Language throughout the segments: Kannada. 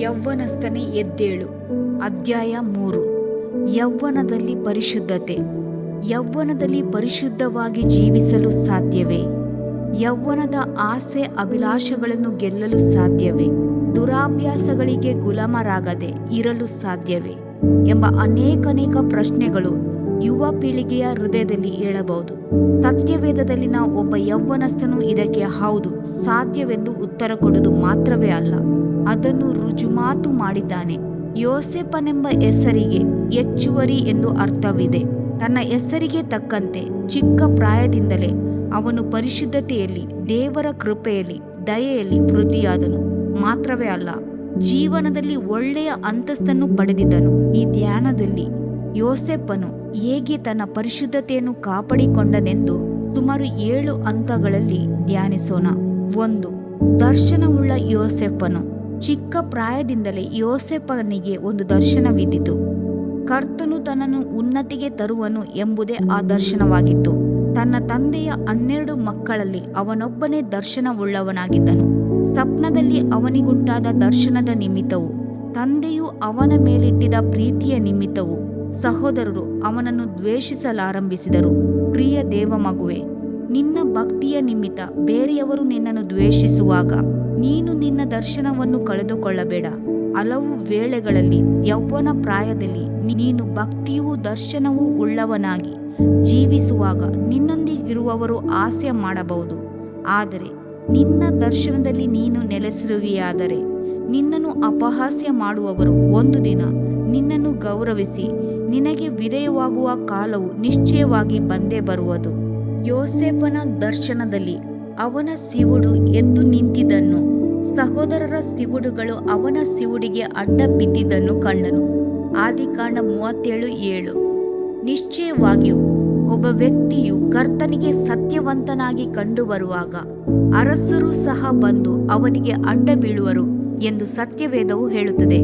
ಯೌವನಸ್ಥನೇ ಎದ್ದೇಳು. ಅಧ್ಯಾಯ 3. ಯೌವನದಲ್ಲಿ ಪರಿಶುದ್ಧತೆ. ಯೌವನದಲ್ಲಿ ಪರಿಶುದ್ಧವಾಗಿ ಜೀವಿಸಲು ಸಾಧ್ಯವೇ? ಯೌವನದ ಆಸೆ ಅಭಿಲಾಷೆಗಳನ್ನು ಗೆಲ್ಲಲು ಸಾಧ್ಯವೇ? ದುರಾಭ್ಯಾಸಗಳಿಗೆ ಗುಲಾಮರಾಗದೆ ಇರಲು ಸಾಧ್ಯವೇ? ಎಂಬ ಅನೇಕ ಪ್ರಶ್ನೆಗಳು ಯುವ ಪೀಳಿಗೆಯ ಹೃದಯದಲ್ಲಿ ಏಳಬಹುದು. ಸತ್ಯವೇದದಲ್ಲಿನ ಒಬ್ಬ ಯೌವನಸ್ಥನು ಇದಕ್ಕೆ ಹೌದು, ಸಾಧ್ಯವೆಂದು ಉತ್ತರ ಕೊಡುವುದು ಮಾತ್ರವೇ ಅಲ್ಲ, ಅದನ್ನು ರುಜುಮಾತು ಮಾಡಿದ್ದಾನೆ. ಯೋಸೇಫನೆಂಬ ಹೆಸರಿಗೆ ಹೆಚ್ಚುವರಿ ಎಂದು ಅರ್ಥವಿದೆ. ತನ್ನ ಹೆಸರಿಗೆ ತಕ್ಕಂತೆ ಚಿಕ್ಕ ಪ್ರಾಯದಿಂದಲೇ ಅವನು ಪರಿಶುದ್ಧತೆಯಲ್ಲಿ, ದೇವರ ಕೃಪೆಯಲ್ಲಿ, ದಯೆಯಲ್ಲಿ ವೃದ್ಧಿಯಾದನು. ಮಾತ್ರವೇ ಅಲ್ಲ, ಜೀವನದಲ್ಲಿ ಒಳ್ಳೆಯ ಅಂತಸ್ತನ್ನು ಪಡೆದಿದ್ದನು. ಈ ಧ್ಯಾನದಲ್ಲಿ ಯೋಸೇಫನು ಹೇಗೆ ತನ್ನ ಪರಿಶುದ್ಧತೆಯನ್ನು ಕಾಪಾಡಿಕೊಂಡನೆಂದು ಸುಮಾರು 7 ಹಂತಗಳಲ್ಲಿ ಧ್ಯಾನಿಸೋಣ. 1. ದರ್ಶನವುಳ್ಳ ಯೋಸೇಫನು. ಚಿಕ್ಕ ಪ್ರಾಯದಿಂದಲೇ ಯೋಸೇಫನಿಗೆ ಒಂದು ದರ್ಶನವಿದ್ದಿತು. ಕರ್ತನು ತನ್ನನ್ನು ಉನ್ನತಿಗೆ ತರುವನು ಎಂಬುದೇ ಆ ದರ್ಶನವಾಗಿತ್ತು. ತನ್ನ ತಂದೆಯ 12 ಮಕ್ಕಳಲ್ಲಿ ಅವನೊಬ್ಬನೇ ದರ್ಶನವುಳ್ಳವನಾಗಿದ್ದನು. ಸ್ವಪ್ನದಲ್ಲಿ ಅವನಿಗುಂಟಾದ ದರ್ಶನದ ನಿಮಿತ್ತವು, ತಂದೆಯು ಅವನ ಮೇಲಿಟ್ಟಿದ್ದ ಪ್ರೀತಿಯ ನಿಮಿತ್ತವು ಸಹೋದರರು ಅವನನ್ನು ದ್ವೇಷಿಸಲಾರಂಭಿಸಿದರು. ಪ್ರಿಯ ದೇವಮಗುವೆ, ನಿನ್ನ ಭಕ್ತಿಯ ನಿಮಿತ್ತ ಬೇರೆಯವರು ನಿನ್ನನ್ನು ದ್ವೇಷಿಸುವಾಗ ನೀನು ನಿನ್ನ ದರ್ಶನವನ್ನು ಕಳೆದುಕೊಳ್ಳಬೇಡ. ಹಲವು ವೇಳೆಗಳಲ್ಲಿ ಯೌವನ ಪ್ರಾಯದಲ್ಲಿ ನೀನು ಭಕ್ತಿಯೂ ದರ್ಶನವೂ ಉಳ್ಳವನಾಗಿ ಜೀವಿಸುವಾಗ ನಿನ್ನೊಂದಿಗಿರುವವರು ಹಾಸ್ಯ ಮಾಡಬಹುದು. ಆದರೆ ನಿನ್ನ ದರ್ಶನದಲ್ಲಿ ನೀನು ನೆಲೆಸಿರುವೆಯಾದರೆ ನಿನ್ನನ್ನು ಅಪಹಾಸ್ಯ ಮಾಡುವವರು ಒಂದು ದಿನ ನಿನ್ನನ್ನು ಗೌರವಿಸಿ ನಿನಗೆ ವಿಧೇಯವಾಗುವ ಕಾಲವು ನಿಶ್ಚಯವಾಗಿ ಬಂದೇ ಬರುವುದು. ಯೋಸೇಫನ ದರ್ಶನದಲ್ಲಿ ಅವನ ಸಿವುಡು ಎದ್ದು ನಿಂತಿದ್ದನ್ನು, ಸಹೋದರರ ಸಿವುಡುಗಳು ಅವನ ಸಿವುಡಿಗೆ ಅಡ್ಡ ಬಿದ್ದಿದ್ದನ್ನು ಕಂಡನು. ಆದಿಕಾಂಡ 37:7. ನಿಶ್ಚಯವಾಗಿಯೂ ಒಬ್ಬ ವ್ಯಕ್ತಿಯು ಕರ್ತನಿಗೆ ಸತ್ಯವಂತನಾಗಿ ಕಂಡುಬರುವಾಗ ಅರಸರು ಸಹ ಬಂದು ಅವನಿಗೆ ಅಡ್ಡ ಬೀಳುವರು ಎಂದು ಸತ್ಯವೇದವು ಹೇಳುತ್ತದೆ.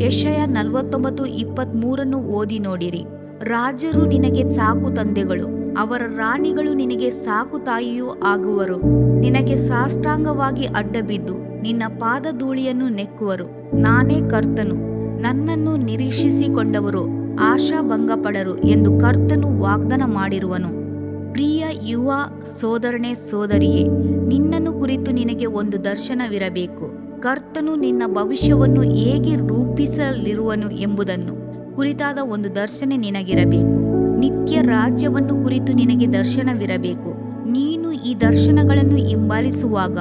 ಯೆಶಾಯ 49:23 ಓದಿ ನೋಡಿರಿ. ರಾಜರು ನಿನಗೆ ಸಾಕು ತಂದೆಗಳು, ಅವರ ರಾಣಿಗಳು ನಿನಗೆ ಸಾಕು ತಾಯಿಯೂ ಆಗುವರು. ನಿನಗೆ ಸಾಷ್ಟಾಂಗವಾಗಿ ಅಡ್ಡಬಿದ್ದು ನಿನ್ನ ಪಾದಧೂಳಿಯನ್ನು ನೆಕ್ಕುವರು. ನಾನೇ ಕರ್ತನು, ನನ್ನನ್ನು ನಿರೀಕ್ಷಿಸಿಕೊಂಡವರು ಆಶಾಭಂಗಪಡರು ಎಂದು ಕರ್ತನು ವಾಗ್ದಾನ ಮಾಡಿರುವನು. ಪ್ರಿಯ ಯುವ ಸೋದರನೇ ಸೋದರಿಯೇ, ನಿನ್ನನ್ನು ಕುರಿತು ನಿನಗೆ ಒಂದು ದರ್ಶನವಿರಬೇಕು. ಕರ್ತನು ನಿನ್ನ ಭವಿಷ್ಯವನ್ನು ಹೇಗೆ ರೂಪಿಸಲಿರುವನು ಎಂಬುದನ್ನು ಕುರಿತಾದ ಒಂದು ದರ್ಶನ ನಿನಗಿರಬೇಕು. ನಿತ್ಯ ರಾಜ್ಯವನ್ನು ಕುರಿತು ನಿನಗೆ ದರ್ಶನವಿರಬೇಕು. ನೀನು ಈ ದರ್ಶನಗಳನ್ನು ಹಿಂಬಾಲಿಸುವಾಗ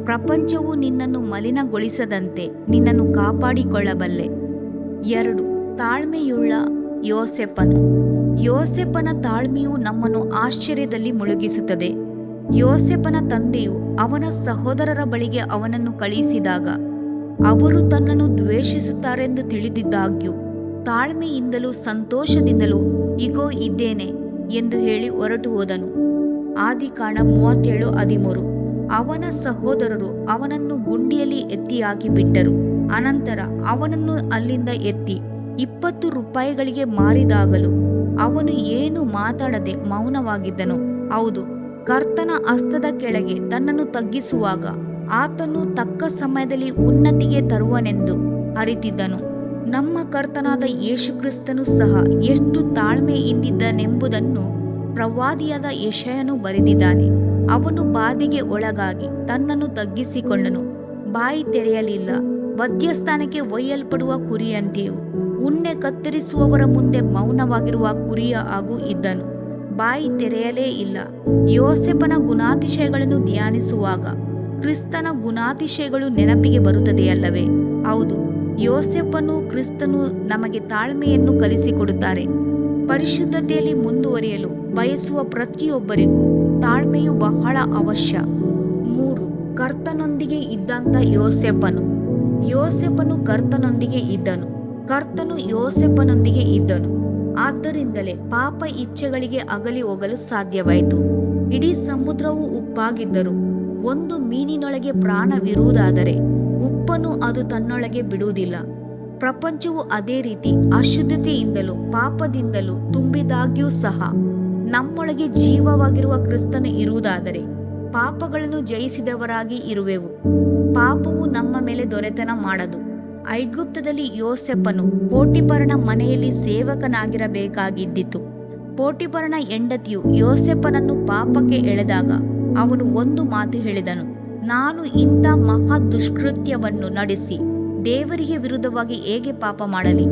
ಪ್ರಪಂಚವು ನಿನ್ನನ್ನು ಮಲಿನಗೊಳಿಸದಂತೆ ನಿನ್ನನ್ನು ಕಾಪಾಡಿಕೊಳ್ಳಬಲ್ಲೆ. 2. ತಾಳ್ಮೆಯುಳ್ಳ ಯೋಸೇಫನು. ಯೋಸೇಫನ ತಾಳ್ಮೆಯು ನಮ್ಮನ್ನು ಆಶ್ಚರ್ಯದಲ್ಲಿ ಮುಳುಗಿಸುತ್ತದೆ. ಯೋಸೇಫನ ತಂದೆಯು ಅವನ ಸಹೋದರರ ಬಳಿಗೆ ಅವನನ್ನು ಕಳುಹಿಸಿದಾಗ ಅವರು ತನ್ನನ್ನು ದ್ವೇಷಿಸುತ್ತಾರೆಂದು ತಿಳಿದಿದ್ದಾಗ್ಯೂ ತಾಳ್ಮೆಯಿಂದಲೂ ಸಂತೋಷದಿಂದಲೂ ಇಗೋ ಇದ್ದೇನೆ ಎಂದು ಹೇಳಿ ಹೊರಟು ಹೋದನು. ಆದಿಕಾಂಡ 37:13. ಅವನ ಸಹೋದರರು ಅವನನ್ನು ಗುಂಡಿಯಲ್ಲಿ ಎತ್ತಿ ಹಾಕಿಬಿಟ್ಟರು. ಅನಂತರ ಅವನನ್ನು ಅಲ್ಲಿಂದ ಎತ್ತಿ 20 ರೂಪಾಯಿಗಳಿಗೆ ಮಾರಿದಾಗಲೂ ಅವನು ಏನು ಮಾತಾಡದೆ ಮೌನವಾಗಿದ್ದನು. ಹೌದು, ಕರ್ತನ ಹಸ್ತದ ಕೆಳಗೆ ತನ್ನನ್ನು ತಗ್ಗಿಸುವಾಗ ಆತನು ತಕ್ಕ ಸಮಯದಲ್ಲಿ ಉನ್ನತಿಗೆ ತರುವನೆಂದು ಅರಿತಿದ್ದನು. ನಮ್ಮ ಕರ್ತನಾದ ಯೇಸುಕ್ರಿಸ್ತನು ಸಹ ಎಷ್ಟು ತಾಳ್ಮೆಯಿಂದಿದ್ದನೆಂಬುದನ್ನು ಪ್ರವಾದಿಯಾದ ಯೆಶಾಯನು ಬರೆದಿದ್ದಾನೆ. ಅವನು ಬಾಧೆಗೆ ಒಳಗಾಗಿ ತನ್ನನ್ನು ತಗ್ಗಿಸಿಕೊಂಡನು, ಬಾಯಿ ತೆರೆಯಲಿಲ್ಲ. ವಧ್ಯಸ್ಥಾನಕ್ಕೆ ಒಯ್ಯಲ್ಪಡುವ ಕುರಿಯಂತೆಯೂ ಉಣ್ಣೆ ಕತ್ತರಿಸುವವರ ಮುಂದೆ ಮೌನವಾಗಿರುವ ಕುರಿಯ ಹಾಗೂ ಇದ್ದನು, ಬಾಯಿ ತೆರೆಯಲೇ ಇಲ್ಲ. ಯೋಸೇಫನ ಗುಣಾತಿಶಯಗಳನ್ನು ಧ್ಯಾನಿಸುವಾಗ ಕ್ರಿಸ್ತನ ಗುಣಾತಿಶಯಗಳು ನೆನಪಿಗೆ ಬರುತ್ತದೆಯಲ್ಲವೇ? ಹೌದು, ಯೋಸೇಫನು ಕ್ರಿಸ್ತನು ನಮಗೆ ತಾಳ್ಮೆಯನ್ನು ಕಲಿಸಿಕೊಡುತ್ತಾರೆ. ಪರಿಶುದ್ಧತೆಯಲ್ಲಿ ಮುಂದುವರಿಯಲು ಬಯಸುವ ಪ್ರತಿಯೊಬ್ಬರಿಗೂ ತಾಳ್ಮೆಯು ಬಹಳ ಅವಶ್ಯ. 3. ಕರ್ತನೊಂದಿಗೆ ಇದ್ದಂಥ ಯೋಸೇಫನು. ಯೋಸೇಫನು ಕರ್ತನೊಂದಿಗೆ ಇದ್ದನು, ಕರ್ತನು ಯೋಸೇಫನೊಂದಿಗೆ ಇದ್ದನು. ಆದ್ದರಿಂದಲೇ ಪಾಪ ಇಚ್ಛೆಗಳಿಗೆ ಅಗಲಿ ಹೋಗಲು ಸಾಧ್ಯವಾಯಿತು. ಇಡೀ ಸಮುದ್ರವು ಉಪ್ಪಾಗಿದ್ದರೂ ಒಂದು ಮೀನಿನೊಳಗೆ ಪ್ರಾಣವಿರುವುದಾದರೆ ಉಪ್ಪನ್ನು ಅದು ತನ್ನೊಳಗೆ ಬಿಡುವುದಿಲ್ಲ. ಪ್ರಪಂಚವು ಅದೇ ರೀತಿ ಅಶುದ್ಧತೆಯಿಂದಲೂ ಪಾಪದಿಂದಲೂ ತುಂಬಿದಾಗ್ಯೂ ಸಹ ನಮ್ಮೊಳಗೆ ಜೀವವಾಗಿರುವ ಕ್ರಿಸ್ತನು ಇರುವುದಾದರೆ ಪಾಪಗಳನ್ನು ಜಯಿಸಿದವರಾಗಿ ಇರುವೆವು. ಪಾಪವು ನಮ್ಮ ಮೇಲೆ ದೊರೆತನ ಮಾಡದು. ಐಗುಪ್ತದಲ್ಲಿ ಯೋಸೇಫನು ಪೋಟಿಫರನ ಮನೆಯಲ್ಲಿ ಸೇವಕನಾಗಿರಬೇಕಾಗಿದ್ದಿತು. ಪೋಟಿಫರನ ಹೆಂಡತಿಯು ಯೋಸೇಫನನ್ನು ಪಾಪಕ್ಕೆ ಎಳೆದಾಗ ಅವನು ಒಂದು ಮಾತು ಹೇಳಿದನು, ನಾನು ಇಂಥ ಮಹಾ ದುಷ್ಕೃತ್ಯವನ್ನು ನಡೆಸಿ ದೇವರಿಗೆ ವಿರುದ್ಧವಾಗಿ ಹೇಗೆ ಪಾಪ ಮಾಡಲಿ?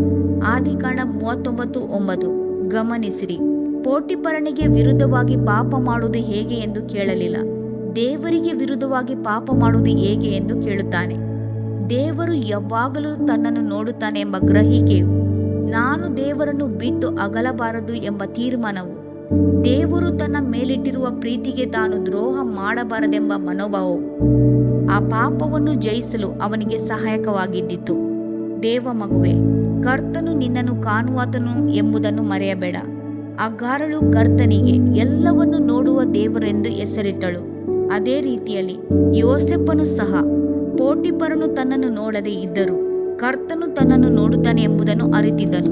ಆದಿಕಾಂಡ 39:9. ಗಮನಿಸಿರಿ, ಪೋಟಿಫರನಿಗೆ ವಿರುದ್ಧವಾಗಿ ಪಾಪ ಮಾಡುವುದು ಹೇಗೆ ಎಂದು ಕೇಳಲಿಲ್ಲ, ದೇವರಿಗೆ ವಿರುದ್ಧವಾಗಿ ಪಾಪ ಮಾಡುವುದು ಹೇಗೆ ಎಂದು ಕೇಳುತ್ತಾನೆ. ದೇವರು ಯಾವಾಗಲೂ ತನ್ನನ್ನು ನೋಡುತ್ತಾನೆ ಎಂಬ ಗ್ರಹಿಕೆಯು, ನಾನು ದೇವರನ್ನು ಬಿಟ್ಟು ಅಗಲಬಾರದು ಎಂಬ ತೀರ್ಮಾನವು, ದೇವರು ತನ್ನ ಮೇಲಿಟ್ಟಿರುವ ಪ್ರೀತಿಗೆ ತಾನು ದ್ರೋಹ ಮಾಡಬಾರದೆಂಬ ಮನೋಭಾವವು ಆ ಪಾಪವನ್ನು ಜಯಿಸಲು ಅವನಿಗೆ ಸಹಾಯಕವಾಗಿದ್ದಿತು. ದೇವ ಮಗುವೆ, ಕರ್ತನು ನಿನ್ನನ್ನು ಕಾಣುವಾತನು ಎಂಬುದನ್ನು ಮರೆಯಬೇಡ. ಅಗಾರಳು ಕರ್ತನಿಗೆ ಎಲ್ಲವನ್ನು ನೋಡುವ ದೇವರೆಂದು ಹೆಸರಿಟ್ಟಳು. ಅದೇ ರೀತಿಯಲ್ಲಿ ಯೋಸೇಫನು ಸಹ, ಪೋಟಿಫರನು ತನ್ನನ್ನು ನೋಡದೆ ಇದ್ದರೂ ಕರ್ತನು ತನ್ನನ್ನು ನೋಡುತ್ತಾನೆ ಎಂಬುದನ್ನು ಅರಿತಿದ್ದನು.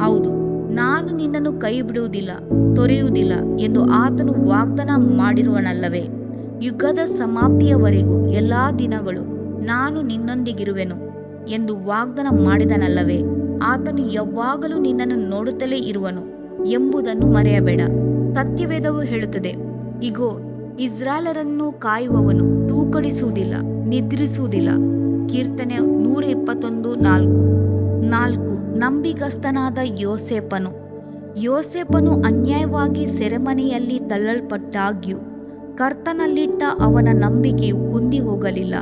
ಹೌದು, ನಾನು ನಿನ್ನನ್ನು ಕೈ ಬಿಡುವುದಿಲ್ಲ, ತೊರೆಯುವುದಿಲ್ಲ ಎಂದು ಆತನು ವಾಗ್ದಾನ ಮಾಡಿರುವನಲ್ಲವೇ? ಯುಗದ ಸಮಾಪ್ತಿಯವರೆಗೂ ಎಲ್ಲಾ ದಿನಗಳು ನಾನು ನಿನ್ನೊಂದಿಗಿರುವೆನು ಎಂದು ವಾಗ್ದಾನ ಮಾಡಿದನಲ್ಲವೇ? ಆತನು ಯಾವಾಗಲೂ ನಿನ್ನನ್ನು ನೋಡುತ್ತಲೇ ಇರುವನು ಎಂಬುದನ್ನು ಮರೆಯಬೇಡ. ಸತ್ಯವೇದವು ಹೇಳುತ್ತದೆ, ಇಗೋ, ಇಸ್ರಾಯೇಲರನ್ನು ಕಾಯುವವನು ತೂಕಡಿಸುವುದಿಲ್ಲ, ನಿದ್ರಿಸುವುದಿಲ್ಲ. ಕೀರ್ತನೆ 121:4. ನಂಬಿಗಸ್ತನಾದ ಯೋಸೇಫನು ಅನ್ಯಾಯವಾಗಿ ಸೆರೆಮನೆಯಲ್ಲಿ ತಳ್ಳಲ್ಪಟ್ಟಾಗ್ಯೂ ಕರ್ತನಲ್ಲಿಟ್ಟ ಅವನ ನಂಬಿಕೆಯು ಕುಂದಿ ಹೋಗಲಿಲ್ಲ.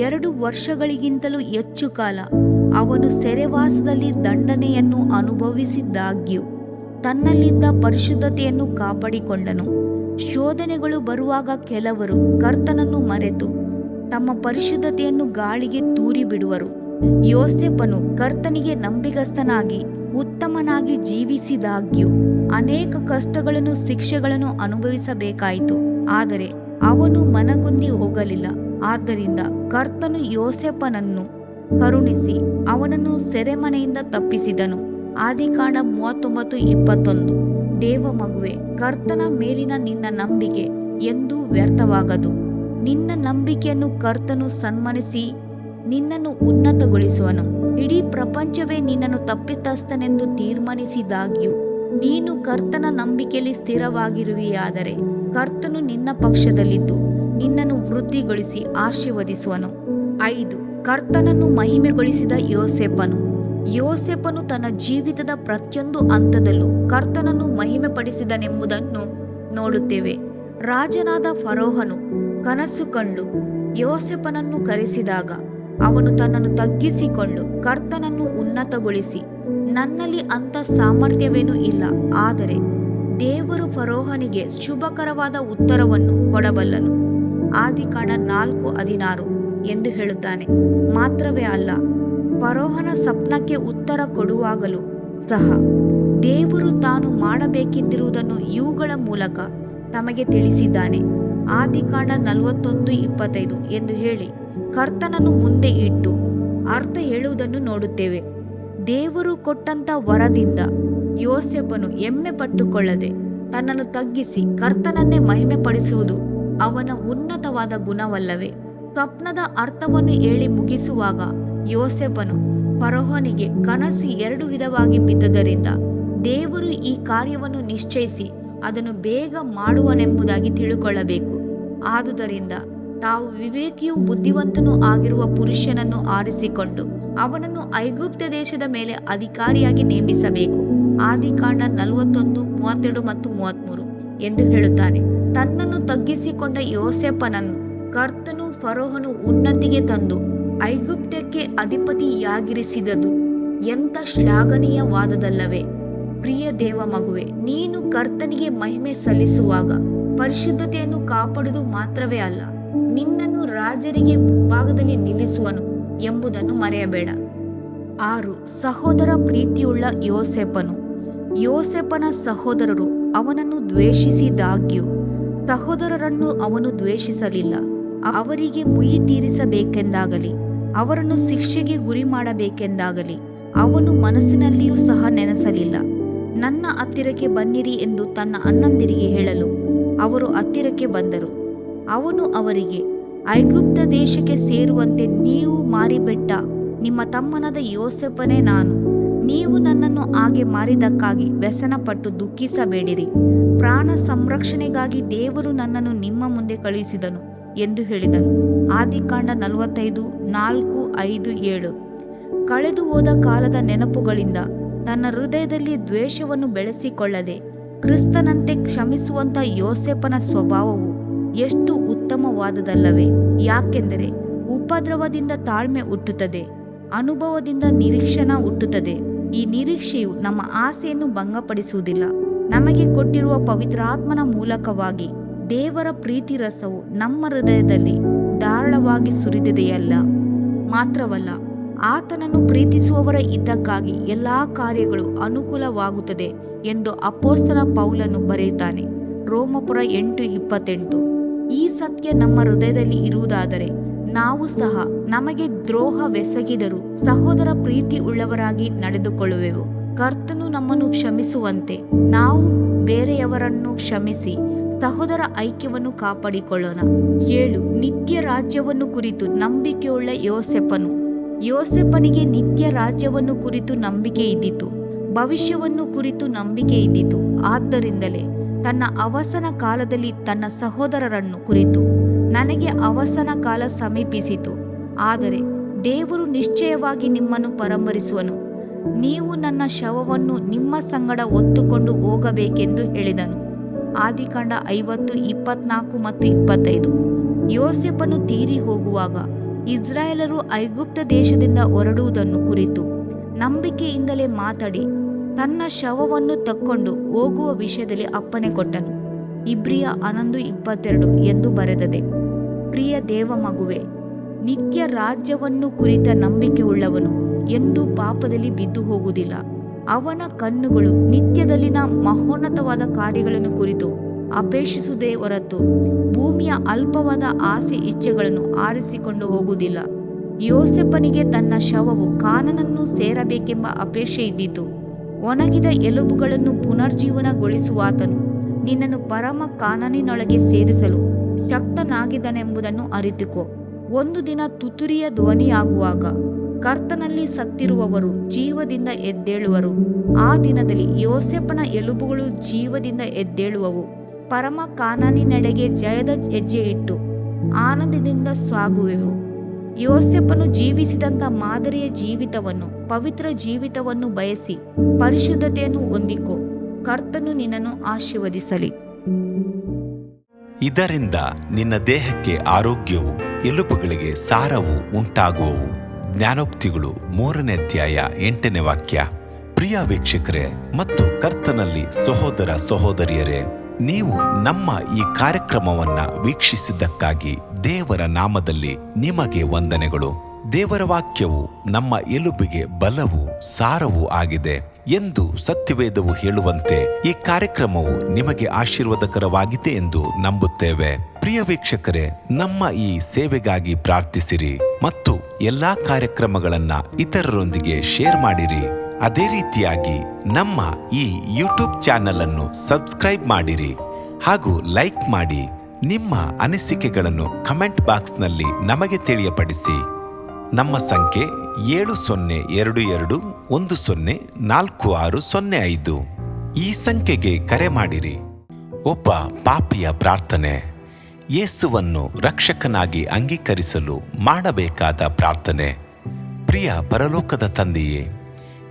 2 ವರ್ಷಗಳಿಗಿಂತಲೂ ಹೆಚ್ಚು ಕಾಲ ಅವನು ಸೆರೆವಾಸದಲ್ಲಿ ದಂಡನೆಯನ್ನು ಅನುಭವಿಸಿದ್ದಾಗ್ಯೂ ತನ್ನಲ್ಲಿದ್ದ ಪರಿಶುದ್ಧತೆಯನ್ನು ಕಾಪಾಡಿಕೊಂಡನು. ಶೋಧನೆಗಳು ಬರುವಾಗ ಕೆಲವರು ಕರ್ತನನ್ನು ಮರೆತು ತಮ್ಮ ಪರಿಶುದ್ಧತೆಯನ್ನು ಗಾಳಿಗೆ ತೂರಿ ಬಿಡುವರು. ಯೋಸೇಫನು ಕರ್ತನಿಗೆ ನಂಬಿಗಸ್ತನಾಗಿ ಉತ್ತಮನಾಗಿ ಜೀವಿಸಿದಾಗ್ಯೂ ಅನೇಕ ಕಷ್ಟಗಳನ್ನು, ಶಿಕ್ಷೆಗಳನ್ನು ಅನುಭವಿಸಬೇಕಾಯಿತು. ಆದರೆ ಅವನು ಮನಗುಂದಿ ಹೋಗಲಿಲ್ಲ. ಆದ್ದರಿಂದ ಕರ್ತನು ಯೋಸೇಫನನ್ನು ಕರುಣಿಸಿ ಅವನನ್ನು ಸೆರೆಮನೆಯಿಂದ ತಪ್ಪಿಸಿದನು. ಆದಿಕಾಂಡ 39:21. ದೇವ ಮಗುವೆ, ಕರ್ತನ ಮೇಲಿನ ನಿನ್ನ ನಂಬಿಕೆ ಎಂದೂ ವ್ಯರ್ಥವಾಗದು. ನಿನ್ನ ನಂಬಿಕೆಯನ್ನು ಕರ್ತನು ಸನ್ಮಾನಿಸಿ ನಿನ್ನನ್ನು ಉನ್ನತಗೊಳಿಸುವನು. ಇಡೀ ಪ್ರಪಂಚವೇ ನಿನ್ನನ್ನು ತಪ್ಪಿತಸ್ಥನೆಂದು ತೀರ್ಮಾನಿಸಿದಾಗ್ಯೂ ನೀನು ಕರ್ತನ ನಂಬಿಕೆಯಲ್ಲಿ ಸ್ಥಿರವಾಗಿರುವೆಯಾದರೆ ಕರ್ತನು ನಿನ್ನ ಪಕ್ಷದಲ್ಲಿದ್ದು ನಿನ್ನನ್ನು ವೃದ್ಧಿಗೊಳಿಸಿ ಆಶೀರ್ವದಿಸುವನು. 5. ಕರ್ತನನ್ನು ಮಹಿಮೆಗೊಳಿಸಿದ ಯೋಸೇಫನು ತನ್ನ ಜೀವಿತದ ಪ್ರತಿಯೊಂದು ಹಂತದಲ್ಲೂ ಕರ್ತನನ್ನು ಮಹಿಮೆಪಡಿಸಿದನೆಂಬುದನ್ನು ನೋಡುತ್ತೇವೆ. ರಾಜನಾದ ಫರೋಹನು ಕನಸು ಕಂಡು ಯೋಸೇಫನನ್ನು ಕರೆಸಿದಾಗ ಅವನು ತನ್ನನ್ನು ತಗ್ಗಿಸಿಕೊಂಡು ಕರ್ತನನ್ನು ಉನ್ನತಗೊಳಿಸಿ, ನನ್ನಲ್ಲಿ ಅಂಥ ಸಾಮರ್ಥ್ಯವೇನೂ ಇಲ್ಲ, ಆದರೆ ದೇವರು ಫರೋಹನಿಗೆ ಶುಭಕರವಾದ ಉತ್ತರವನ್ನು ಕೊಡಬಲ್ಲನು. ಆದಿಕಾಂಡ 4:16 ಎಂದು ಹೇಳುತ್ತಾನೆ. ಮಾತ್ರವೇ ಅಲ್ಲ, ಫರೋಹನ ಸ್ವಪ್ನಕ್ಕೆ ಉತ್ತರ ಕೊಡುವಾಗಲೂ ಸಹ ದೇವರು ತಾನು ಮಾಡಬೇಕೆಂದಿರುವುದನ್ನು ಇವುಗಳ ಮೂಲಕ ತಮಗೆ ತಿಳಿಸಿದ್ದಾನೆ. ಆದಿಕಾಂಡ 41:25 ಎಂದು ಹೇಳಿ ಕರ್ತನನ್ನು ಮುಂದೆ ಇಟ್ಟು ಅರ್ಥ ಹೇಳುವುದನ್ನು ನೋಡುತ್ತೇವೆ. ದೇವರು ಕೊಟ್ಟಂತ ವರದಿಂದ ಯೋಸೇಫನು ಹೆಮ್ಮೆ ಪಟ್ಟುಕೊಳ್ಳದೆ ತನ್ನನ್ನು ತಗ್ಗಿಸಿ ಕರ್ತನನ್ನೇ ಮಹಿಮೆ ಪಡಿಸುವುದು ಅವನ ಉನ್ನತವಾದ ಗುಣವಲ್ಲವೇ? ಸ್ವಪ್ನದ ಅರ್ಥವನ್ನು ಹೇಳಿ ಮುಗಿಸುವಾಗ ಯೋಸೇಫನು ಫರೋಹನಿಗೆ ಕನಸು 2 ವಿಧವಾಗಿ ಬಿದ್ದದರಿಂದ ದೇವರು ಈ ಕಾರ್ಯವನ್ನು ನಿಶ್ಚಯಿಸಿ ಅದನ್ನು ಬೇಗ ಮಾಡುವನೆಂಬುದಾಗಿ ತಿಳುಕೊಳ್ಳಬೇಕು. ಆದುದರಿಂದ ತಾವು ವಿವೇಕಿಯೂ ಬುದ್ಧಿವಂತನೂ ಆಗಿರುವ ಪುರುಷನನ್ನು ಆರಿಸಿಕೊಂಡು ಅವನನ್ನು ಐಗುಪ್ತ ದೇಶದ ಮೇಲೆ ಅಧಿಕಾರಿಯಾಗಿ ನೇಮಿಸಬೇಕು. ಆದಿಕಾಂಡ 41:32 ಮತ್ತು 33 ಎಂದು ಹೇಳುತ್ತಾನೆ. ತನ್ನನ್ನು ತಗ್ಗಿಸಿಕೊಂಡ ಯೋಸೇಫನನ್ನು ಕರ್ತನು ಫರೋಹನು ಉನ್ನತಿಗೆ ತಂದು ಐಗುಪ್ತಕ್ಕೆ ಅಧಿಪತಿಯಾಗಿರಿಸಿದುದು ಎಂಥ ಶ್ಲಾಘನೀಯವಾದದಲ್ಲವೇ? ಪ್ರಿಯ ದೇವ ಮಗುವೆ, ನೀನು ಕರ್ತನಿಗೆ ಮಹಿಮೆ ಸಲ್ಲಿಸುವಾಗ ಪರಿಶುದ್ಧತೆಯನ್ನು ಕಾಪಾಡುವುದು ಮಾತ್ರವೇ ಅಲ್ಲ, ನಿನ್ನನ್ನು ರಾಜರಿಗೆ ಮುಂಭಾಗದಲ್ಲಿ ನಿಲ್ಲಿಸುವನು ಎಂಬುದನ್ನು ಮರೆಯಬೇಡ. 6. ಸಹೋದರ ಪ್ರೀತಿಯುಳ್ಳ ಯೋಸೇಫನ ಸಹೋದರರು ಅವನನ್ನು ದ್ವೇಷಿಸಿದಾಗ್ಯೂ ಸಹೋದರರನ್ನು ಅವನು ದ್ವೇಷಿಸಲಿಲ್ಲ. ಅವರಿಗೆ ಮುಯಿ ತೀರಿಸಬೇಕೆಂದಾಗಲಿ ಅವರನ್ನು ಶಿಕ್ಷೆಗೆ ಗುರಿ ಮಾಡಬೇಕೆಂದಾಗಲಿ ಅವನು ಮನಸ್ಸಿನಲ್ಲಿಯೂ ಸಹ ನೆನೆಸಲಿಲ್ಲ. ನನ್ನ ಹತ್ತಿರಕ್ಕೆ ಬನ್ನಿರಿ ಎಂದು ತನ್ನ ಅಣ್ಣಂದಿರಿಗೆ ಹೇಳಲು ಅವರು ಹತ್ತಿರಕ್ಕೆ ಬಂದರು. ಅವನು ಅವರಿಗೆ, ಐಗುಪ್ತ ದೇಶಕ್ಕೆ ಸೇರುವಂತೆ ನೀವು ಮಾರಿಬಿಟ್ಟ ನಿಮ್ಮ ತಮ್ಮನಾದ ಯೋಸೇಫನೇ ನಾನು. ನೀವು ನನ್ನನ್ನು ಹಾಗೆ ಮಾರಿದ್ದಕ್ಕಾಗಿ ವ್ಯಸನಪಟ್ಟು ದುಃಖಿಸಬೇಡಿರಿ. ಪ್ರಾಣ ಸಂರಕ್ಷಣೆಗಾಗಿ ದೇವರು ನನ್ನನ್ನು ನಿಮ್ಮ ಮುಂದೆ ಕಳುಹಿಸಿದನು ಎಂದು ಹೇಳಿದನು. ಆದಿಕಾಂಡ 45:4-5-7. ಕಳೆದು ಹೋದ ಕಾಲದ ನೆನಪುಗಳಿಂದ ತನ್ನ ಹೃದಯದಲ್ಲಿ ದ್ವೇಷವನ್ನು ಬೆಳೆಸಿಕೊಳ್ಳದೆ ಕ್ರಿಸ್ತನಂತೆ ಕ್ಷಮಿಸುವಂತ ಯೋಸೇಫನ ಸ್ವಭಾವವು ಎಷ್ಟು ಉತ್ತಮವಾದದಲ್ಲವೇ? ಯಾಕೆಂದರೆ ಉಪದ್ರವದಿಂದ ತಾಳ್ಮೆ ಹುಟ್ಟುತ್ತದೆ, ಅನುಭವದಿಂದ ನಿರೀಕ್ಷಣ ಹುಟ್ಟುತ್ತದೆ. ಈ ನಿರೀಕ್ಷೆಯು ನಮ್ಮ ಆಸೆಯನ್ನು ಭಂಗಪಡಿಸುವುದಿಲ್ಲ. ನಮಗೆ ಕೊಟ್ಟಿರುವ ಪವಿತ್ರಾತ್ಮನ ಮೂಲಕವಾಗಿ ದೇವರ ಪ್ರೀತಿ ರಸವು ನಮ್ಮ ಹೃದಯದಲ್ಲಿ ಧಾರಾಳವಾಗಿ ಸುರಿದಿದೆಯಲ್ಲ. ಮಾತ್ರವಲ್ಲ, ಆತನನ್ನು ಪ್ರೀತಿಸುವವರ ಇದ್ದಕ್ಕಾಗಿ ಎಲ್ಲಾ ಕಾರ್ಯಗಳು ಅನುಕೂಲವಾಗುತ್ತದೆ ಎಂದು ಅಪೊಸ್ತಲ ಪೌಲನು ಬರೆಯುತ್ತಾನೆ. ರೋಮಪುರ 8:28. ಈ ಸತ್ಯ ನಮ್ಮ ಹೃದಯದಲ್ಲಿ ಇರುವುದಾದರೆ ನಾವು ಸಹ ನಮಗೆ ದ್ರೋಹವೆಸಗಿದರೂ ಸಹೋದರ ಪ್ರೀತಿ ಉಳ್ಳವರಾಗಿ ನಡೆದುಕೊಳ್ಳುವೆವು. ಕರ್ತನು ನಮ್ಮನ್ನು ಕ್ಷಮಿಸುವಂತೆ ನಾವು ಬೇರೆಯವರನ್ನು ಕ್ಷಮಿಸಿ ಸಹೋದರ ಐಕ್ಯವನ್ನು ಕಾಪಾಡಿಕೊಳ್ಳೋಣ. 7. ನಿತ್ಯ ರಾಜ್ಯವನ್ನು ಕುರಿತು ನಂಬಿಕೆಯುಳ್ಳ ಯೋಸೇಫನು. ಯೋಸೇಫನಿಗೆ ನಿತ್ಯ ರಾಜ್ಯವನ್ನು ಕುರಿತು ನಂಬಿಕೆ ಇದ್ದಿತು, ಭವಿಷ್ಯವನ್ನು ಕುರಿತು ನಂಬಿಕೆ ಇದ್ದಿತು. ಆದ್ದರಿಂದಲೇ ತನ್ನ ಅವಸಾನ ಕಾಲದಲ್ಲಿ ತನ್ನ ಸಹೋದರರನ್ನು ಕುರಿತು, ನನಗೆ ಅವಸಾನ ಕಾಲ ಸಮೀಪಿಸಿತು, ಆದರೆ ದೇವರು ನಿಶ್ಚಯವಾಗಿ ನಿಮ್ಮನ್ನು ಪರಾಮರಿಸುವನು, ನೀವು ನನ್ನ ಶವವನ್ನು ನಿಮ್ಮ ಸಂಗಡ ಹೊತ್ತುಕೊಂಡು ಹೋಗಬೇಕೆಂದು ಹೇಳಿದನು. ಆದಿಕಾಂಡ 50:24-25. ಯೋಸೇಫನು ತೀರಿ ಹೋಗುವಾಗ ಇಸ್ರಾಯೇಲರು ಐಗುಪ್ತ ದೇಶದಿಂದ ಹೊರಡುವುದನ್ನು ಕುರಿತು ನಂಬಿಕೆಯಿಂದಲೇ ಮಾತಾಡಿ ತನ್ನ ಶವವನ್ನು ತಕ್ಕೊಂಡು ಹೋಗುವ ವಿಷಯದಲ್ಲಿ ಅಪ್ಪಣೆ ಕೊಟ್ಟನು. ಇಬ್ರಿಯ 11:22 ಎಂದು ಬರೆದದೆ. ಪ್ರಿಯ ದೇವ ಮಗುವೆ, ನಿತ್ಯ ರಾಜ್ಯವನ್ನು ಕುರಿತ ನಂಬಿಕೆ ಉಳ್ಳವನು ಎಂದೂ ಪಾಪದಲ್ಲಿ ಬಿದ್ದು ಹೋಗುವುದಿಲ್ಲ. ಅವನ ಕಣ್ಣುಗಳು ನಿತ್ಯದಲ್ಲಿನ ಮಹೋನ್ನತವಾದ ಕಾರ್ಯಗಳನ್ನು ಕುರಿತು ಅಪೇಕ್ಷಿಸುವುದೇ ಹೊರತು ಭೂಮಿಯ ಅಲ್ಪವಾದ ಆಸೆ ಇಚ್ಛೆಗಳನ್ನು ಆರಿಸಿಕೊಂಡು ಹೋಗುವುದಿಲ್ಲ. ಯೋಸೇಫನಿಗೆ ತನ್ನ ಶವವು ಕಾನಾನನ್ನು ಸೇರಬೇಕೆಂಬ ಅಪೇಕ್ಷೆ ಇದ್ದಿತು. ಒಣಗಿದ ಎಲುಬುಗಳನ್ನು ಪುನರ್ಜೀವನಗೊಳಿಸುವಾತನು ನಿನ್ನನ್ನು ಪರಮ ಕಾನಾನಿನೊಳಗೆ ಸೇರಿಸಲು ಶಕ್ತನಾಗಿದ್ದನೆಂಬುದನ್ನು ಅರಿತುಕೋ. ಒಂದು ದಿನ ತುತ್ತೂರಿಯ ಧ್ವನಿಯಾಗುವಾಗ ಕರ್ತನಲ್ಲಿ ಸತ್ತಿರುವವರು ಜೀವದಿಂದ ಎದ್ದೇಳುವರು. ಆ ದಿನದಲ್ಲಿ ಯೋಸೇಫನ ಎಲುಬುಗಳು ಜೀವದಿಂದ ಎದ್ದೇಳುವವು. ಪರಮ ಕಾನಾನಿನೆಡೆಗೆ ಜಯದ ಹೆಜ್ಜೆ ಇಟ್ಟು ಆನಂದದಿಂದ ಸಾಗುವೆವು. ಯೋಸೇಫನು ಜೀವಿಸಿದಂಥ ಮಾದರಿಯ ಜೀವಿತವನ್ನು, ಪವಿತ್ರ ಜೀವಿತವನ್ನು ಬಯಸಿ ಪರಿಶುದ್ಧತೆಯನ್ನು ಹೊಂದಿಕೋ. ಕರ್ತನು ನಿನ್ನನ್ನು ಆಶೀರ್ವದಿಸಲಿ. ಇದರಿಂದ ನಿನ್ನ ದೇಹಕ್ಕೆ ಆರೋಗ್ಯವು, ಎಲುಬುಗಳಿಗೆ ಸಾರವು ಉಂಟಾಗುವವು. ಜ್ಞಾನೋಕ್ತಿಗಳು 3ನೇ ಅಧ್ಯಾಯ 8ನೇ ವಾಕ್ಯ. ಪ್ರಿಯ ವೀಕ್ಷಕರೇ ಮತ್ತು ಕರ್ತನಲ್ಲಿ ಸಹೋದರ ಸಹೋದರಿಯರೇ, ನೀವು ನಮ್ಮ ಈ ಕಾರ್ಯಕ್ರಮವನ್ನ ವೀಕ್ಷಿಸಿದ್ದಕ್ಕಾಗಿ ದೇವರ ನಾಮದಲ್ಲಿ ನಿಮಗೆ ವಂದನೆಗಳು. ದೇವರ ವಾಕ್ಯವು ನಮ್ಮ ಎಲುಬಿಗೆ ಬಲವೂ ಸಾರವೂ ಆಗಿದೆ ಎಂದು ಸತ್ಯವೇದವು ಹೇಳುವಂತೆ ಈ ಕಾರ್ಯಕ್ರಮವು ನಿಮಗೆ ಆಶೀರ್ವಾದಕರವಾಗಿದೆ ಎಂದು ನಂಬುತ್ತೇವೆ. ಪ್ರಿಯ ವೀಕ್ಷಕರೇ, ನಮ್ಮ ಈ ಸೇವೆಗಾಗಿ ಪ್ರಾರ್ಥಿಸಿರಿ ಮತ್ತು ಎಲ್ಲಾ ಕಾರ್ಯಕ್ರಮಗಳನ್ನ ಇತರರೊಂದಿಗೆ ಶೇರ್ ಮಾಡಿರಿ. ಅದೇ ರೀತಿಯಾಗಿ ನಮ್ಮ ಈ ಯೂಟ್ಯೂಬ್ ಚಾನೆಲ್ ಅನ್ನು ಸಬ್ಸ್ಕ್ರೈಬ್ ಮಾಡಿರಿ ಹಾಗೂ ಲೈಕ್ ಮಾಡಿ. ನಿಮ್ಮ ಅನಿಸಿಕೆಗಳನ್ನು ಕಮೆಂಟ್ ಬಾಕ್ಸ್ನಲ್ಲಿ ನಮಗೆ ತಿಳಿಯಪಡಿಸಿ. ನಮ್ಮ ಸಂಖ್ಯೆ 7022104605. ಈ ಸಂಖ್ಯೆಗೆ ಕರೆ ಮಾಡಿರಿ. ಒಬ್ಬ ಪಾಪಿಯ ಪ್ರಾರ್ಥನೆ, ಯೇಸುವನ್ನು ರಕ್ಷಕನಾಗಿ ಅಂಗೀಕರಿಸಲು ಮಾಡಬೇಕಾದ ಪ್ರಾರ್ಥನೆ. ಪ್ರಿಯ ಪರಲೋಕದ ತಂದೆಯೇ,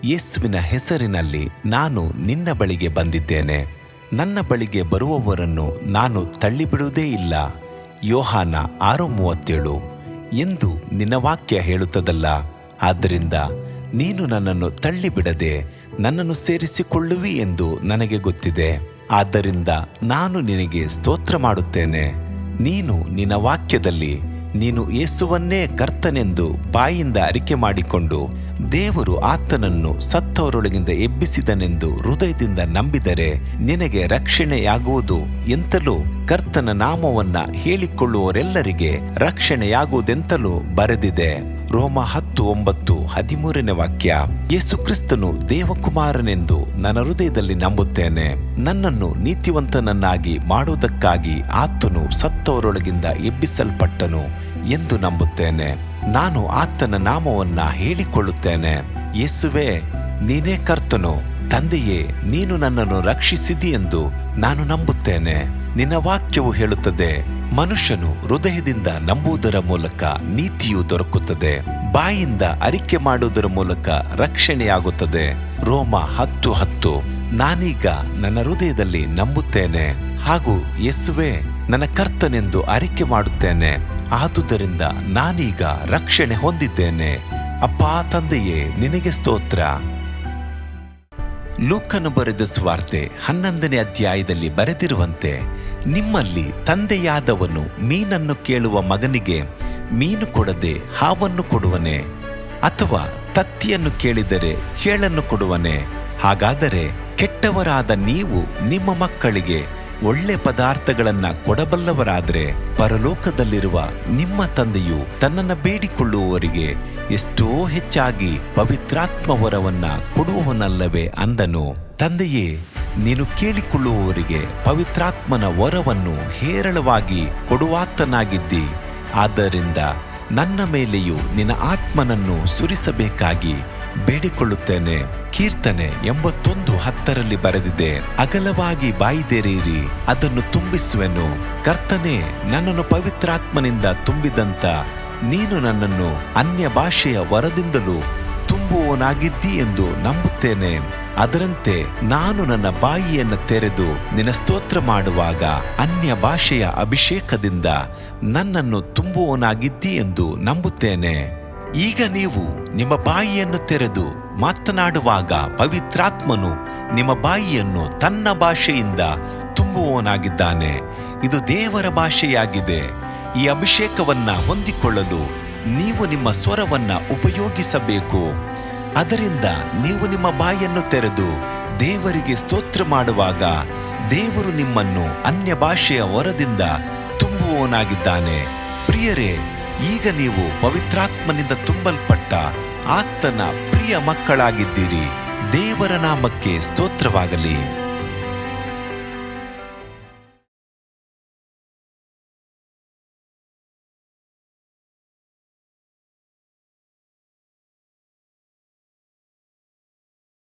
ಯೇಸುವಿನ ಹೆಸರಿನಲ್ಲಿ ನಾನು ನಿನ್ನ ಬಳಿಗೆ ಬಂದಿದ್ದೇನೆ. ನನ್ನ ಬಳಿಗೆ ಬರುವವರನ್ನು ನಾನು ತಳ್ಳಿಬಿಡುವುದೇ ಇಲ್ಲ. ಯೋಹಾನ 6:37 ಎಂದು ನಿನ್ನ ವಾಕ್ಯ ಹೇಳುತ್ತದಲ್ಲ. ಆದ್ದರಿಂದ ನೀನು ನನ್ನನ್ನು ತಳ್ಳಿಬಿಡದೆ ನನ್ನನ್ನು ಸೇರಿಸಿಕೊಳ್ಳುವಿ ಎಂದು ನನಗೆ ಗೊತ್ತಿದೆ. ಆದ್ದರಿಂದ ನಾನು ನಿನಗೆ ಸ್ತೋತ್ರ ಮಾಡುತ್ತೇನೆ. ನೀನು ನಿನ್ನ ವಾಕ್ಯದಲ್ಲಿ ನೀನು ಯೇಸುವನ್ನೇ ಕರ್ತನೆಂದು ಬಾಯಿಂದ ಅರಿಕೆ ಮಾಡಿಕೊಂಡು ದೇವರು ಆತನನ್ನು ಸತ್ತವರೊಳಗಿಂದ ಎಬ್ಬಿಸಿದನೆಂದು ಹೃದಯದಿಂದ ನಂಬಿದರೆ ನಿನಗೆ ರಕ್ಷಣೆಯಾಗುವುದು ಎಂತಲೂ ಕರ್ತನ ನಾಮವನ್ನ ಹೇಳಿಕೊಳ್ಳುವವರೆಲ್ಲರಿಗೆ ರಕ್ಷಣೆಯಾಗುವುದೆಂತಲೂ ಬರೆದಿದೆ. ರೋಮ 10:9-13ನೇ ವಾಕ್ಯ. ಯೇಸು ಕ್ರಿಸ್ತನು ದೇವಕುಮಾರನೆಂದು ನನ್ನ ಹೃದಯದಲ್ಲಿ ನಂಬುತ್ತೇನೆ. ನನ್ನನ್ನು ನೀತಿವಂತನನ್ನಾಗಿ ಮಾಡುವುದಕ್ಕಾಗಿ ಆತನು ಸತ್ತವರೊಳಗಿಂದ ಎಬ್ಬಿಸಲ್ಪಟ್ಟನು ಎಂದು ನಂಬುತ್ತೇನೆ. ನಾನು ಆತನ ನಾಮವನ್ನ ಹೇಳಿಕೊಳ್ಳುತ್ತೇನೆ. ಯೇಸುವೆ, ನೀನೇ ಕರ್ತನು. ತಂದೆಯೇ, ನೀನು ನನ್ನನ್ನು ರಕ್ಷಿಸಿದಿ ಎಂದು ನಾನು ನಂಬುತ್ತೇನೆ. ನಿನ್ನ ವಾಕ್ಯವು ಹೇಳುತ್ತದೆ, ಮನುಷ್ಯನು ಹೃದಯದಿಂದ ನಂಬುವುದರ ಮೂಲಕ ನೀತಿಯು ದೊರಕುತ್ತದೆ, ಬಾಯಿಂದ ಅರಿಕೆ ಮಾಡುವುದರ ಮೂಲಕ ರಕ್ಷಣೆಯಾಗುತ್ತದೆ. ರೋಮ 10:10. ನಾನೀಗ ನನ್ನ ಹೃದಯದಲ್ಲಿ ನಂಬುತ್ತೇನೆ ಹಾಗೂ ಯೇಸುವೆ ನನ್ನ ಕರ್ತನೆಂದು ಅರಿಕೆ ಮಾಡುತ್ತೇನೆ. ಆದುದರಿಂದ ನಾನೀಗ ರಕ್ಷಣೆ ಹೊಂದಿದ್ದೇನೆ. ಅಪ್ಪಾ ತಂದೆಯೇ, ನಿನಗೆ ಸ್ತೋತ್ರ. ಲೂಕನು ಬರೆದ ಸುವಾರ್ತೆ 11ನೇ ಅಧ್ಯಾಯದಲ್ಲಿ ಬರೆದಿರುವಂತೆ, ನಿಮ್ಮಲ್ಲಿ ತಂದೆಯಾದವನು ಮೀನನ್ನು ಕೇಳುವ ಮಗನಿಗೆ ಮೀನು ಕೊಡದೆ ಹಾವನ್ನು ಕೊಡುವನೆ? ಅಥವಾ ತತ್ತಿಯನ್ನು ಕೇಳಿದರೆ ಚೇಳನ್ನು ಕೊಡುವನೆ? ಹಾಗಾದರೆ ಕೆಟ್ಟವರಾದ ನೀವು ನಿಮ್ಮ ಮಕ್ಕಳಿಗೆ ಒಳ್ಳೆ ಪದಾರ್ಥಗಳನ್ನ ಕೊಡಬಲ್ಲವರಾದರೆ ಪರಲೋಕದಲ್ಲಿರುವ ನಿಮ್ಮ ತಂದೆಯು ತನ್ನನ್ನು ಬೇಡಿಕೊಳ್ಳುವವರಿಗೆ ಎಷ್ಟೋ ಹೆಚ್ಚಾಗಿ ಪವಿತ್ರಾತ್ಮ ವರವನ್ನ ಕೊಡುವವನಲ್ಲವೇ ಅಂದನು. ತಂದೆಯೇ, ನೀನು ಕೇಳಿಕೊಳ್ಳುವವರಿಗೆ ಪವಿತ್ರಾತ್ಮನ ವರವನ್ನು ಹೇರಳವಾಗಿ ಕೊಡುವಾತನಾಗಿದ್ದಿ. ಆದ್ದರಿಂದ ನನ್ನ ಮೇಲೆಯೂ ನಿನ್ನ ಆತ್ಮನನ್ನು ಸುರಿಸಬೇಕಾಗಿ ಬೇಡಿಕೊಳ್ಳುತ್ತೇನೆ. ಕೀರ್ತನೆ 81:10 ಬರೆದಿದೆ, ಅಗಲವಾಗಿ ಬಾಯಿದೆರೆಯಿರಿ, ಅದನ್ನು ತುಂಬಿಸುವೆನು. ಕರ್ತನೇ, ನನ್ನನ್ನು ಪವಿತ್ರಾತ್ಮನಿಂದ ತುಂಬಿದಂತ ನೀನು ನನ್ನನ್ನು ಅನ್ಯ ಭಾಷೆಯ ವರದಿಂದಲೂ ತುಂಬುವವನಾಗಿದ್ದಿ ಎಂದು ನಂಬುತ್ತೇನೆ. ಅದರಂತೆ ನಾನು ನನ್ನ ಬಾಯಿಯನ್ನು ತೆರೆದು ನಿನ್ನ ಸ್ತೋತ್ರ ಮಾಡುವಾಗ ಅನ್ಯ ಭಾಷೆಯ ಅಭಿಷೇಕದಿಂದ ನನ್ನನ್ನು ತುಂಬುವವನಾಗಿದ್ದಿ ಎಂದು ನಂಬುತ್ತೇನೆ. ಈಗ ನೀವು ನಿಮ್ಮ ಬಾಯಿಯನ್ನು ತೆರೆದು ಮಾತನಾಡುವಾಗ ಪವಿತ್ರಾತ್ಮನು ನಿಮ್ಮ ಬಾಯಿಯನ್ನು ತನ್ನ ಭಾಷೆಯಿಂದ ತುಂಬುವವನಾಗಿದ್ದಾನೆ. ಇದು ದೇವರ ಭಾಷೆಯಾಗಿದೆ. ಈ ಅಭಿಷೇಕವನ್ನ ಹೊಂದಿಕೊಳ್ಳಲು ನೀವು ನಿಮ್ಮ ಸ್ವರವನ್ನ ಉಪಯೋಗಿಸಬೇಕು. ಅದರಿಂದ ನೀವು ನಿಮ್ಮ ಬಾಯನ್ನು ತೆರೆದು ದೇವರಿಗೆ ಸ್ತೋತ್ರ ಮಾಡುವಾಗ ದೇವರು ನಿಮ್ಮನ್ನು ಅನ್ಯ ಭಾಷೆಯ ವರದಿಂದ ತುಂಬುವವನಾಗಿದ್ದಾನೆ. ಪ್ರಿಯರೇ, ಈಗ ನೀವು ಪವಿತ್ರಾತ್ಮನಿಂದ ತುಂಬಲ್ಪಟ್ಟ ಆತನ ಪ್ರಿಯ ಮಕ್ಕಳಾಗಿದ್ದೀರಿ. ದೇವರ ನಾಮಕ್ಕೆ ಸ್ತೋತ್ರವಾಗಲಿ.